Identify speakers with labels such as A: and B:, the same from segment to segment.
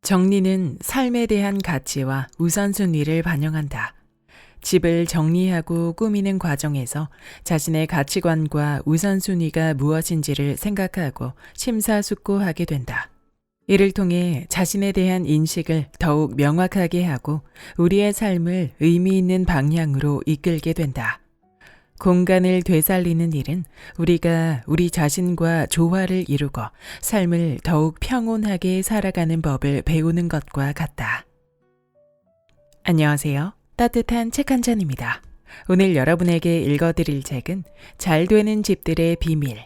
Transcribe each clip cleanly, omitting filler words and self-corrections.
A: 정리는 삶에 대한 가치와 우선순위를 반영한다. 집을 정리하고 꾸미는 과정에서 자신의 가치관과 우선순위가 무엇인지를 생각하고 심사숙고하게 된다. 이를 통해 자신에 대한 인식을 더욱 명확하게 하고 우리의 삶을 의미 있는 방향으로 이끌게 된다. 공간을 되살리는 일은 우리가 우리 자신과 조화를 이루고 삶을 더욱 평온하게 살아가는 법을 배우는 것과 같다. 안녕하세요. 따뜻한 책 한 잔입니다. 오늘 여러분에게 읽어드릴 책은 잘 되는 집들의 비밀,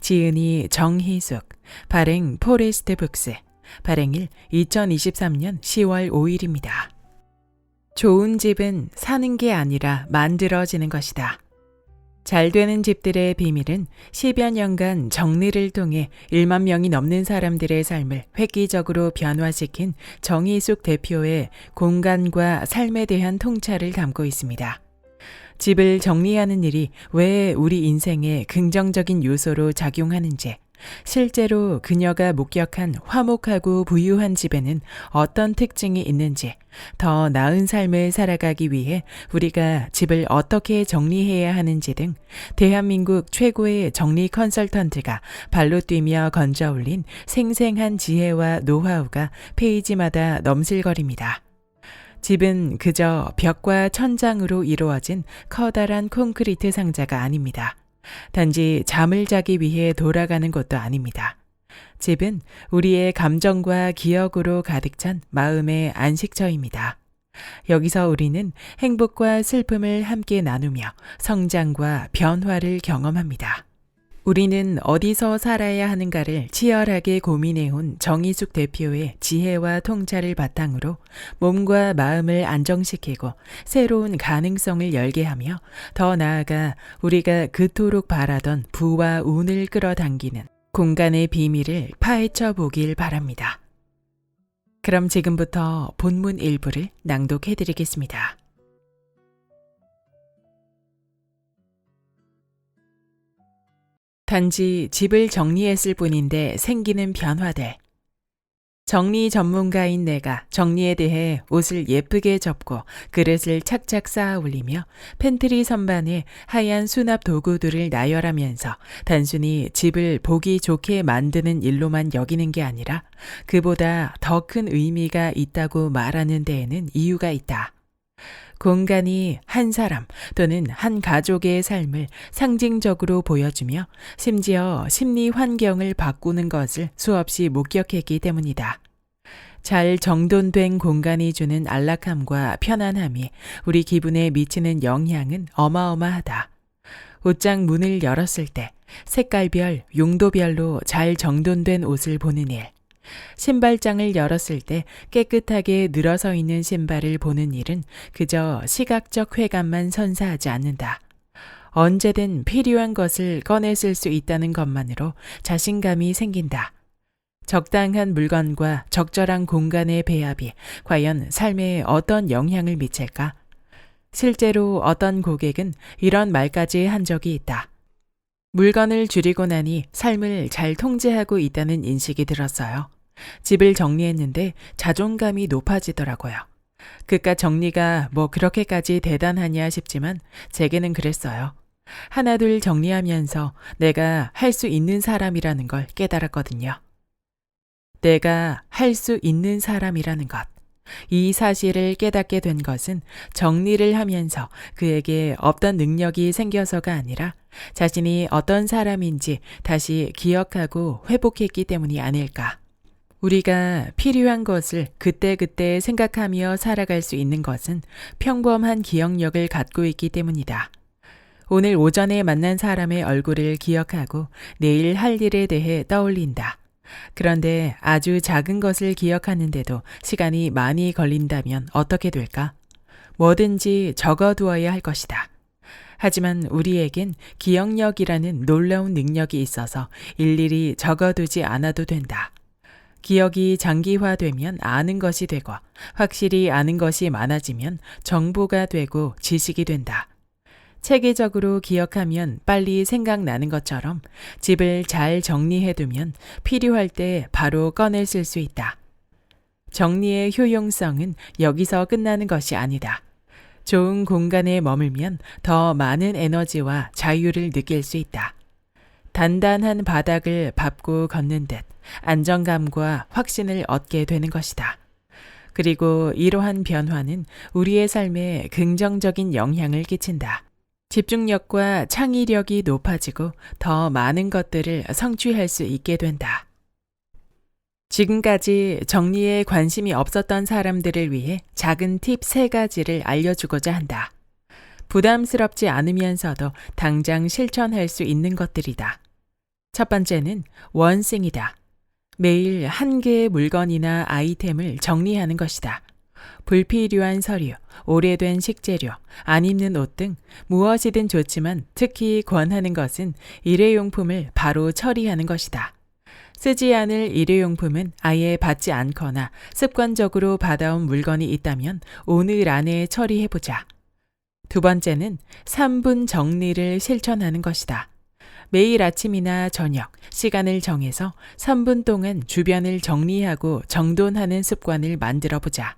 A: 지은이 정희숙, 발행 포레스트 북스, 발행일 2023년 10월 5일입니다. 좋은 집은 사는 게 아니라 만들어지는 것이다. 잘 되는 집들의 비밀은 10여 년간 정리를 통해 1만 명이 넘는 사람들의 삶을 획기적으로 변화시킨 정희숙 대표의 공간과 삶에 대한 통찰을 담고 있습니다. 집을 정리하는 일이 왜 우리 인생에 긍정적인 요소로 작용하는지, 실제로 그녀가 목격한 화목하고 부유한 집에는 어떤 특징이 있는지, 더 나은 삶을 살아가기 위해 우리가 집을 어떻게 정리해야 하는지 등 대한민국 최고의 정리 컨설턴트가 발로 뛰며 건져 올린 생생한 지혜와 노하우가 페이지마다 넘실거립니다. 집은 그저 벽과 천장으로 이루어진 커다란 콘크리트 상자가 아닙니다. 단지 잠을 자기 위해 돌아가는 것도 아닙니다. 집은 우리의 감정과 기억으로 가득 찬 마음의 안식처입니다. 여기서 우리는 행복과 슬픔을 함께 나누며 성장과 변화를 경험합니다. 우리는 어디서 살아야 하는가를 치열하게 고민해온 정희숙 대표의 지혜와 통찰을 바탕으로 몸과 마음을 안정시키고 새로운 가능성을 열게 하며 더 나아가 우리가 그토록 바라던 부와 운을 끌어당기는 공간의 비밀을 파헤쳐 보길 바랍니다. 그럼 지금부터 본문 일부를 낭독해 드리겠습니다. 단지 집을 정리했을 뿐인데 생기는 변화들. 정리 전문가인 내가 정리에 대해 옷을 예쁘게 접고 그릇을 착착 쌓아 올리며 팬트리 선반에 하얀 수납 도구들을 나열하면서 단순히 집을 보기 좋게 만드는 일로만 여기는 게 아니라 그보다 더 큰 의미가 있다고 말하는 데에는 이유가 있다. 공간이 한 사람 또는 한 가족의 삶을 상징적으로 보여주며 심지어 심리 환경을 바꾸는 것을 수없이 목격했기 때문이다. 잘 정돈된 공간이 주는 안락함과 편안함이 우리 기분에 미치는 영향은 어마어마하다. 옷장 문을 열었을 때 색깔별, 용도별로 잘 정돈된 옷을 보는 일. 신발장을 열었을 때 깨끗하게 늘어서 있는 신발을 보는 일은 그저 시각적 쾌감만 선사하지 않는다. 언제든 필요한 것을 꺼내 쓸 수 있다는 것만으로 자신감이 생긴다. 적당한 물건과 적절한 공간의 배합이 과연 삶에 어떤 영향을 미칠까? 실제로 어떤 고객은 이런 말까지 한 적이 있다. 물건을 줄이고 나니 삶을 잘 통제하고 있다는 인식이 들었어요. 집을 정리했는데 자존감이 높아지더라고요. 그깟 정리가 뭐 그렇게까지 대단하냐 싶지만 제게는 그랬어요. 하나둘 정리하면서 내가 할 수 있는 사람이라는 걸 깨달았거든요. 내가 할 수 있는 사람이라는 것. 이 사실을 깨닫게 된 것은 정리를 하면서 그에게 없던 능력이 생겨서가 아니라 자신이 어떤 사람인지 다시 기억하고 회복했기 때문이 아닐까. 우리가 필요한 것을 그때그때 생각하며 살아갈 수 있는 것은 평범한 기억력을 갖고 있기 때문이다. 오늘 오전에 만난 사람의 얼굴을 기억하고 내일 할 일에 대해 떠올린다. 그런데 아주 작은 것을 기억하는데도 시간이 많이 걸린다면 어떻게 될까? 뭐든지 적어두어야 할 것이다. 하지만 우리에겐 기억력이라는 놀라운 능력이 있어서 일일이 적어두지 않아도 된다. 기억이 장기화되면 아는 것이 되고 확실히 아는 것이 많아지면 정보가 되고 지식이 된다. 체계적으로 기억하면 빨리 생각나는 것처럼 집을 잘 정리해두면 필요할 때 바로 꺼내 쓸 수 있다. 정리의 효용성은 여기서 끝나는 것이 아니다. 좋은 공간에 머물면 더 많은 에너지와 자유를 느낄 수 있다. 단단한 바닥을 밟고 걷는 듯 안정감과 확신을 얻게 되는 것이다. 그리고 이러한 변화는 우리의 삶에 긍정적인 영향을 끼친다. 집중력과 창의력이 높아지고 더 많은 것들을 성취할 수 있게 된다. 지금까지 정리에 관심이 없었던 사람들을 위해 작은 팁 3가지를 알려주고자 한다. 부담스럽지 않으면서도 당장 실천할 수 있는 것들이다. 첫 번째는 원싱이다. 매일 한 개의 물건이나 아이템을 정리하는 것이다. 불필요한 서류, 오래된 식재료, 안 입는 옷 등 무엇이든 좋지만 특히 권하는 것은 일회용품을 바로 처리하는 것이다. 쓰지 않을 일회용품은 아예 받지 않거나 습관적으로 받아온 물건이 있다면 오늘 안에 처리해보자. 두 번째는 3분 정리를 실천하는 것이다. 매일 아침이나 저녁 시간을 정해서 3분 동안 주변을 정리하고 정돈하는 습관을 만들어보자.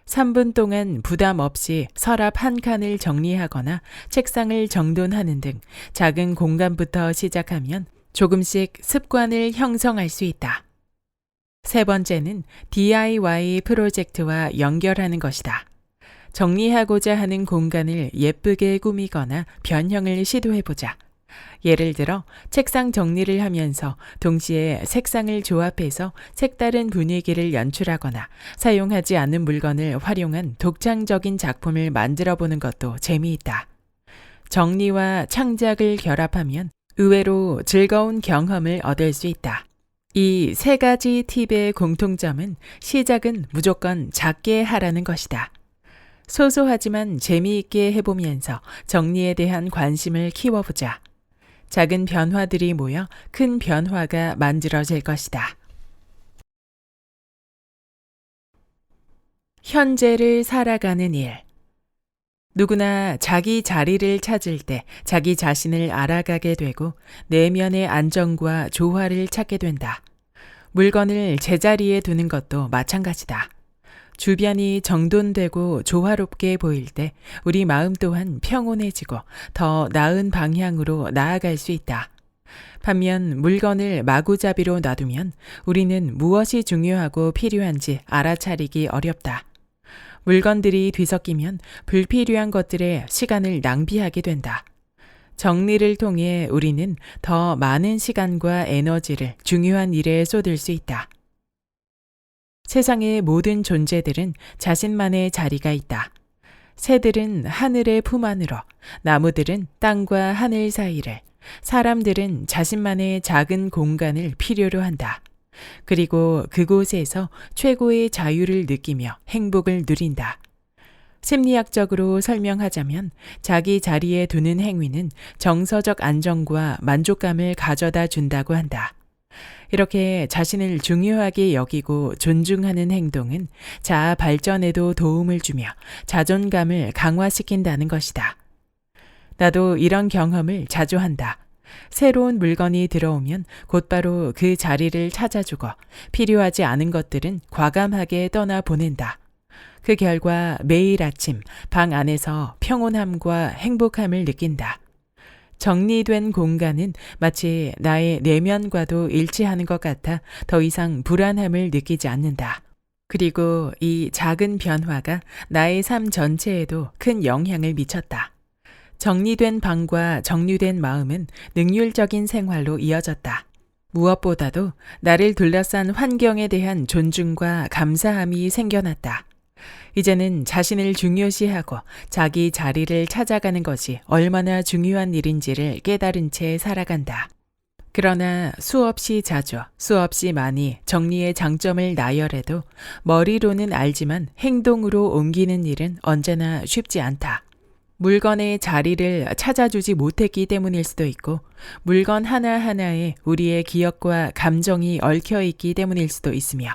A: 3분 동안 부담 없이 서랍 한 칸을 정리하거나 책상을 정돈하는 등 작은 공간부터 시작하면 조금씩 습관을 형성할 수 있다. 세 번째는 DIY 프로젝트와 연결하는 것이다. 정리하고자 하는 공간을 예쁘게 꾸미거나 변형을 시도해보자. 예를 들어 책상 정리를 하면서 동시에 색상을 조합해서 색다른 분위기를 연출하거나 사용하지 않는 물건을 활용한 독창적인 작품을 만들어 보는 것도 재미있다. 정리와 창작을 결합하면 의외로 즐거운 경험을 얻을 수 있다. 이 3가지 팁의 공통점은 시작은 무조건 작게 하라는 것이다. 소소하지만 재미있게 해보면서 정리에 대한 관심을 키워보자. 작은 변화들이 모여 큰 변화가 만들어질 것이다. 현재를 살아가는 일. 누구나 자기 자리를 찾을 때 자기 자신을 알아가게 되고 내면의 안정과 조화를 찾게 된다. 물건을 제자리에 두는 것도 마찬가지다. 주변이 정돈되고 조화롭게 보일 때 우리 마음 또한 평온해지고 더 나은 방향으로 나아갈 수 있다. 반면 물건을 마구잡이로 놔두면 우리는 무엇이 중요하고 필요한지 알아차리기 어렵다. 물건들이 뒤섞이면 불필요한 것들에 시간을 낭비하게 된다. 정리를 통해 우리는 더 많은 시간과 에너지를 중요한 일에 쏟을 수 있다. 세상의 모든 존재들은 자신만의 자리가 있다. 새들은 하늘의 품 안으로, 나무들은 땅과 하늘 사이를, 사람들은 자신만의 작은 공간을 필요로 한다. 그리고 그곳에서 최고의 자유를 느끼며 행복을 누린다. 심리학적으로 설명하자면 자기 자리에 두는 행위는 정서적 안정과 만족감을 가져다 준다고 한다. 이렇게 자신을 중요하게 여기고 존중하는 행동은 자아 발전에도 도움을 주며 자존감을 강화시킨다는 것이다. 나도 이런 경험을 자주 한다. 새로운 물건이 들어오면 곧바로 그 자리를 찾아주고 필요하지 않은 것들은 과감하게 떠나보낸다. 그 결과 매일 아침 방 안에서 평온함과 행복함을 느낀다. 정리된 공간은 마치 나의 내면과도 일치하는 것 같아 더 이상 불안함을 느끼지 않는다. 그리고 이 작은 변화가 나의 삶 전체에도 큰 영향을 미쳤다. 정리된 방과 정리된 마음은 능률적인 생활로 이어졌다. 무엇보다도 나를 둘러싼 환경에 대한 존중과 감사함이 생겨났다. 이제는 자신을 중요시하고 자기 자리를 찾아가는 것이 얼마나 중요한 일인지를 깨달은 채 살아간다. 그러나 수없이 자주, 수없이 많이 정리의 장점을 나열해도 머리로는 알지만 행동으로 옮기는 일은 언제나 쉽지 않다. 물건의 자리를 찾아주지 못했기 때문일 수도 있고, 물건 하나하나에 우리의 기억과 감정이 얽혀있기 때문일 수도 있으며,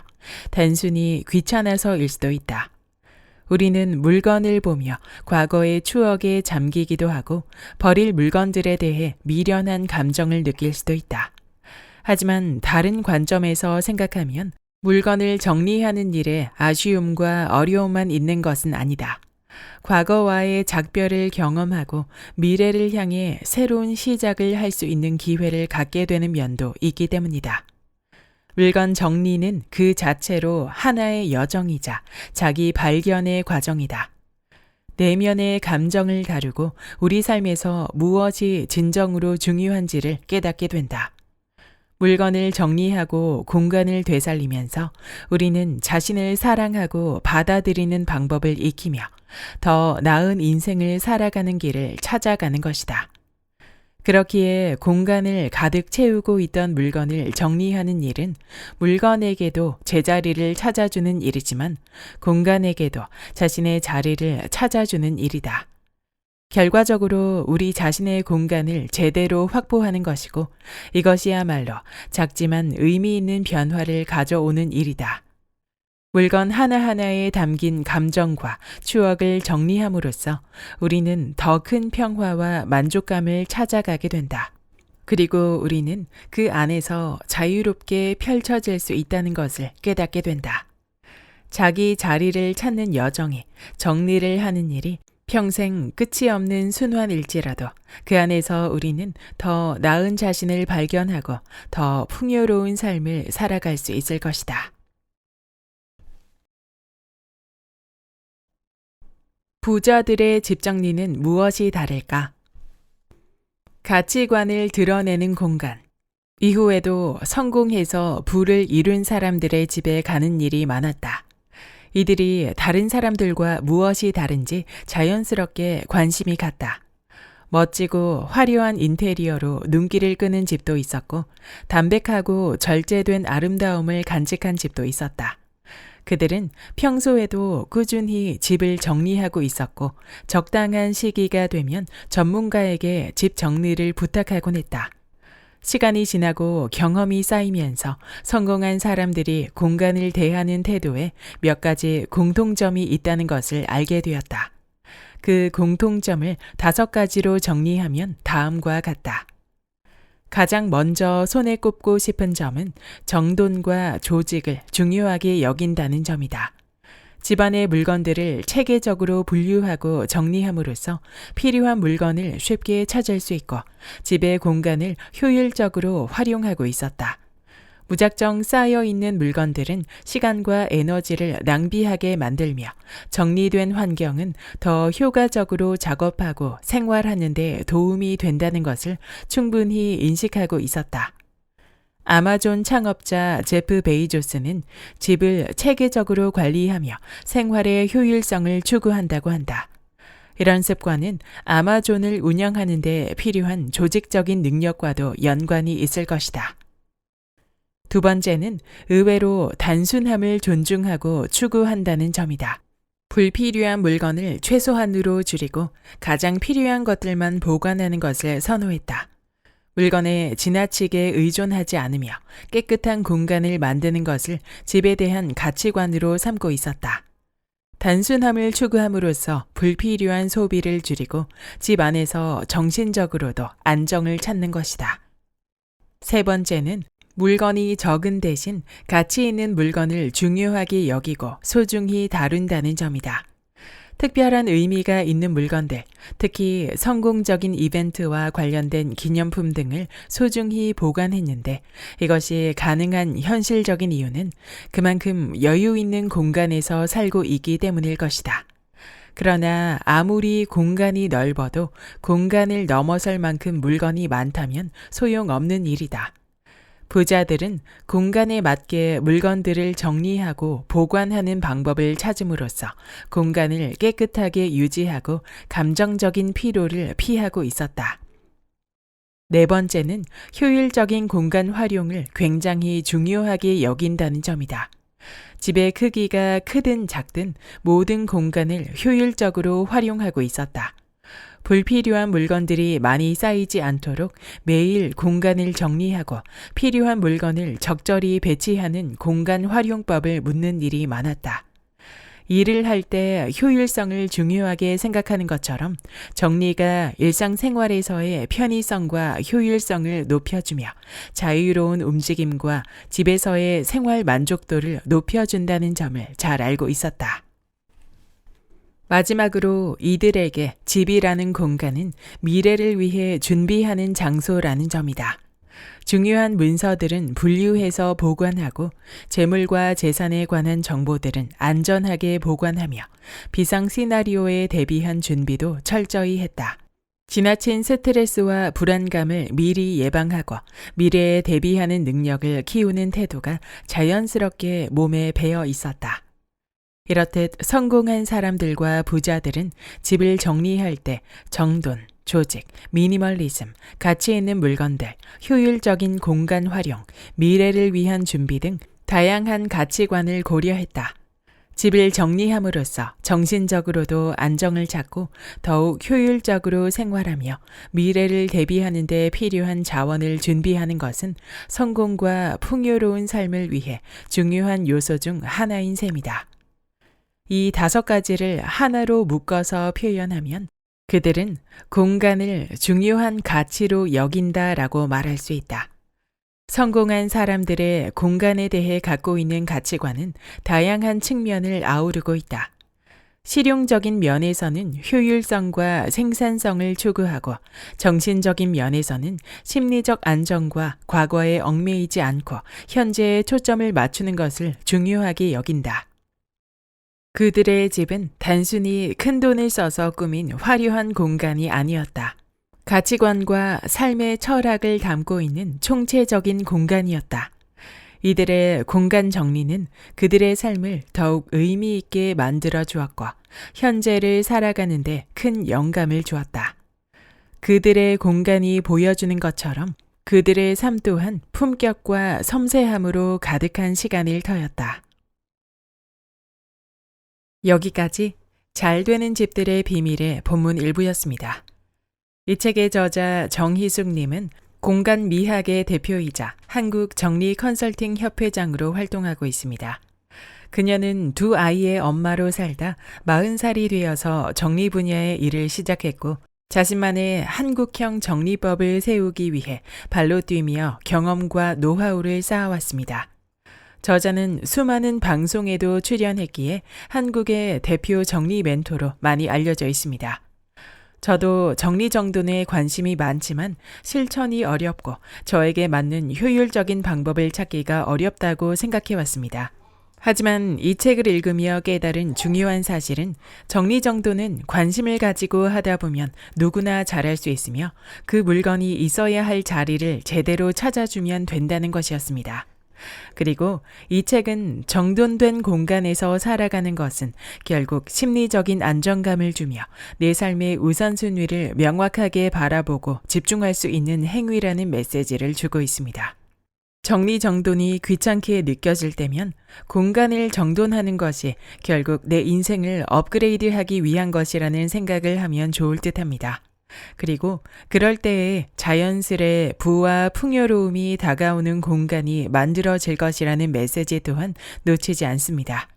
A: 단순히 귀찮아서일 수도 있다. 우리는 물건을 보며 과거의 추억에 잠기기도 하고 버릴 물건들에 대해 미련한 감정을 느낄 수도 있다. 하지만 다른 관점에서 생각하면 물건을 정리하는 일에 아쉬움과 어려움만 있는 것은 아니다. 과거와의 작별을 경험하고 미래를 향해 새로운 시작을 할 수 있는 기회를 갖게 되는 면도 있기 때문이다. 물건 정리는 그 자체로 하나의 여정이자 자기 발견의 과정이다. 내면의 감정을 다루고 우리 삶에서 무엇이 진정으로 중요한지를 깨닫게 된다. 물건을 정리하고 공간을 되살리면서 우리는 자신을 사랑하고 받아들이는 방법을 익히며 더 나은 인생을 살아가는 길을 찾아가는 것이다. 그렇기에 공간을 가득 채우고 있던 물건을 정리하는 일은 물건에게도 제자리를 찾아주는 일이지만 공간에게도 자신의 자리를 찾아주는 일이다. 결과적으로 우리 자신의 공간을 제대로 확보하는 것이고 이것이야말로 작지만 의미 있는 변화를 가져오는 일이다. 물건 하나하나에 담긴 감정과 추억을 정리함으로써 우리는 더 큰 평화와 만족감을 찾아가게 된다. 그리고 우리는 그 안에서 자유롭게 펼쳐질 수 있다는 것을 깨닫게 된다. 자기 자리를 찾는 여정에 정리를 하는 일이 평생 끝이 없는 순환일지라도 그 안에서 우리는 더 나은 자신을 발견하고 더 풍요로운 삶을 살아갈 수 있을 것이다. 부자들의 집 정리는 무엇이 다를까? 가치관을 드러내는 공간. 이후에도 성공해서 부를 이룬 사람들의 집에 가는 일이 많았다. 이들이 다른 사람들과 무엇이 다른지 자연스럽게 관심이 갔다. 멋지고 화려한 인테리어로 눈길을 끄는 집도 있었고 담백하고 절제된 아름다움을 간직한 집도 있었다. 그들은 평소에도 꾸준히 집을 정리하고 있었고 적당한 시기가 되면 전문가에게 집 정리를 부탁하곤 했다. 시간이 지나고 경험이 쌓이면서 성공한 사람들이 공간을 대하는 태도에 몇 가지 공통점이 있다는 것을 알게 되었다. 그 공통점을 5가지로 정리하면 다음과 같다. 가장 먼저 손에 꼽고 싶은 점은 정돈과 조직을 중요하게 여긴다는 점이다. 집안의 물건들을 체계적으로 분류하고 정리함으로써 필요한 물건을 쉽게 찾을 수 있고 집의 공간을 효율적으로 활용하고 있었다. 무작정 쌓여있는 물건들은 시간과 에너지를 낭비하게 만들며 정리된 환경은 더 효과적으로 작업하고 생활하는 데 도움이 된다는 것을 충분히 인식하고 있었다. 아마존 창업자 제프 베이조스는 집을 체계적으로 관리하며 생활의 효율성을 추구한다고 한다. 이런 습관은 아마존을 운영하는 데 필요한 조직적인 능력과도 연관이 있을 것이다. 두 번째는 의외로 단순함을 존중하고 추구한다는 점이다. 불필요한 물건을 최소한으로 줄이고 가장 필요한 것들만 보관하는 것을 선호했다. 물건에 지나치게 의존하지 않으며 깨끗한 공간을 만드는 것을 집에 대한 가치관으로 삼고 있었다. 단순함을 추구함으로써 불필요한 소비를 줄이고 집 안에서 정신적으로도 안정을 찾는 것이다. 세 번째는 물건이 적은 대신 가치 있는 물건을 중요하게 여기고 소중히 다룬다는 점이다. 특별한 의미가 있는 물건들, 특히 성공적인 이벤트와 관련된 기념품 등을 소중히 보관했는데 이것이 가능한 현실적인 이유는 그만큼 여유 있는 공간에서 살고 있기 때문일 것이다. 그러나 아무리 공간이 넓어도 공간을 넘어설 만큼 물건이 많다면 소용없는 일이다. 부자들은 공간에 맞게 물건들을 정리하고 보관하는 방법을 찾음으로써 공간을 깨끗하게 유지하고 감정적인 피로를 피하고 있었다. 네 번째는 효율적인 공간 활용을 굉장히 중요하게 여긴다는 점이다. 집의 크기가 크든 작든 모든 공간을 효율적으로 활용하고 있었다. 불필요한 물건들이 많이 쌓이지 않도록 매일 공간을 정리하고 필요한 물건을 적절히 배치하는 공간 활용법을 묻는 일이 많았다. 일을 할 때 효율성을 중요하게 생각하는 것처럼 정리가 일상생활에서의 편의성과 효율성을 높여주며 자유로운 움직임과 집에서의 생활 만족도를 높여준다는 점을 잘 알고 있었다. 마지막으로 이들에게 집이라는 공간은 미래를 위해 준비하는 장소라는 점이다. 중요한 문서들은 분류해서 보관하고 재물과 재산에 관한 정보들은 안전하게 보관하며 비상 시나리오에 대비한 준비도 철저히 했다. 지나친 스트레스와 불안감을 미리 예방하고 미래에 대비하는 능력을 키우는 태도가 자연스럽게 몸에 배어 있었다. 이렇듯 성공한 사람들과 부자들은 집을 정리할 때 정돈, 조직, 미니멀리즘, 가치 있는 물건들, 효율적인 공간 활용, 미래를 위한 준비 등 다양한 가치관을 고려했다. 집을 정리함으로써 정신적으로도 안정을 찾고 더욱 효율적으로 생활하며 미래를 대비하는 데 필요한 자원을 준비하는 것은 성공과 풍요로운 삶을 위해 중요한 요소 중 하나인 셈이다. 이 5가지를 하나로 묶어서 표현하면 그들은 공간을 중요한 가치로 여긴다라고 말할 수 있다. 성공한 사람들의 공간에 대해 갖고 있는 가치관은 다양한 측면을 아우르고 있다. 실용적인 면에서는 효율성과 생산성을 추구하고 정신적인 면에서는 심리적 안정과 과거에 얽매이지 않고 현재에 초점을 맞추는 것을 중요하게 여긴다. 그들의 집은 단순히 큰돈을 써서 꾸민 화려한 공간이 아니었다. 가치관과 삶의 철학을 담고 있는 총체적인 공간이었다. 이들의 공간 정리는 그들의 삶을 더욱 의미 있게 만들어 주었고 현재를 살아가는 데 큰 영감을 주었다. 그들의 공간이 보여주는 것처럼 그들의 삶 또한 품격과 섬세함으로 가득한 시간일 터였다. 여기까지 잘 되는 집들의 비밀의 본문 일부였습니다. 이 책의 저자 정희숙님은 공간 미학의 대표이자 한국 정리 컨설팅 협회장으로 활동하고 있습니다. 그녀는 2 아이의 엄마로 살다 40살이 되어서 정리 분야의 일을 시작했고 자신만의 한국형 정리법을 세우기 위해 발로 뛰며 경험과 노하우를 쌓아왔습니다. 저자는 수많은 방송에도 출연했기에 한국의 대표 정리 멘토로 많이 알려져 있습니다. 저도 정리정돈에 관심이 많지만 실천이 어렵고 저에게 맞는 효율적인 방법을 찾기가 어렵다고 생각해왔습니다. 하지만 이 책을 읽으며 깨달은 중요한 사실은 정리정돈은 관심을 가지고 하다 보면 누구나 잘할 수 있으며 그 물건이 있어야 할 자리를 제대로 찾아주면 된다는 것이었습니다. 그리고 이 책은 정돈된 공간에서 살아가는 것은 결국 심리적인 안정감을 주며 내 삶의 우선순위를 명확하게 바라보고 집중할 수 있는 행위라는 메시지를 주고 있습니다. 정리정돈이 귀찮게 느껴질 때면 공간을 정돈하는 것이 결국 내 인생을 업그레이드하기 위한 것이라는 생각을 하면 좋을 듯합니다. 그리고 그럴 때에 자연스레 부와 풍요로움이 다가오는 공간이 만들어질 것이라는 메시지 또한 놓치지 않습니다.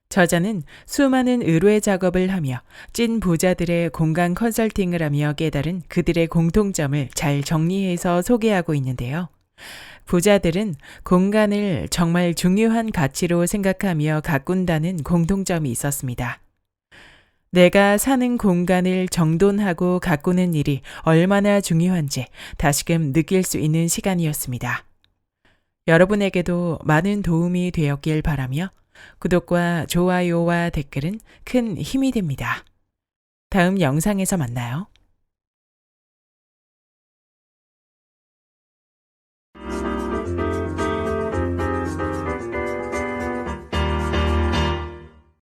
A: 저자는 수많은 의뢰 작업을 하며 찐 부자들의 공간 컨설팅을 하며 깨달은 그들의 공통점을 잘 정리해서 소개하고 있는데요. 부자들은 공간을 정말 중요한 가치로 생각하며 가꾼다는 공통점이 있었습니다. 내가 사는 공간을 정돈하고 가꾸는 일이 얼마나 중요한지 다시금 느낄 수 있는 시간이었습니다. 여러분에게도 많은 도움이 되었길 바라며 구독과 좋아요와 댓글은 큰 힘이 됩니다. 다음 영상에서 만나요.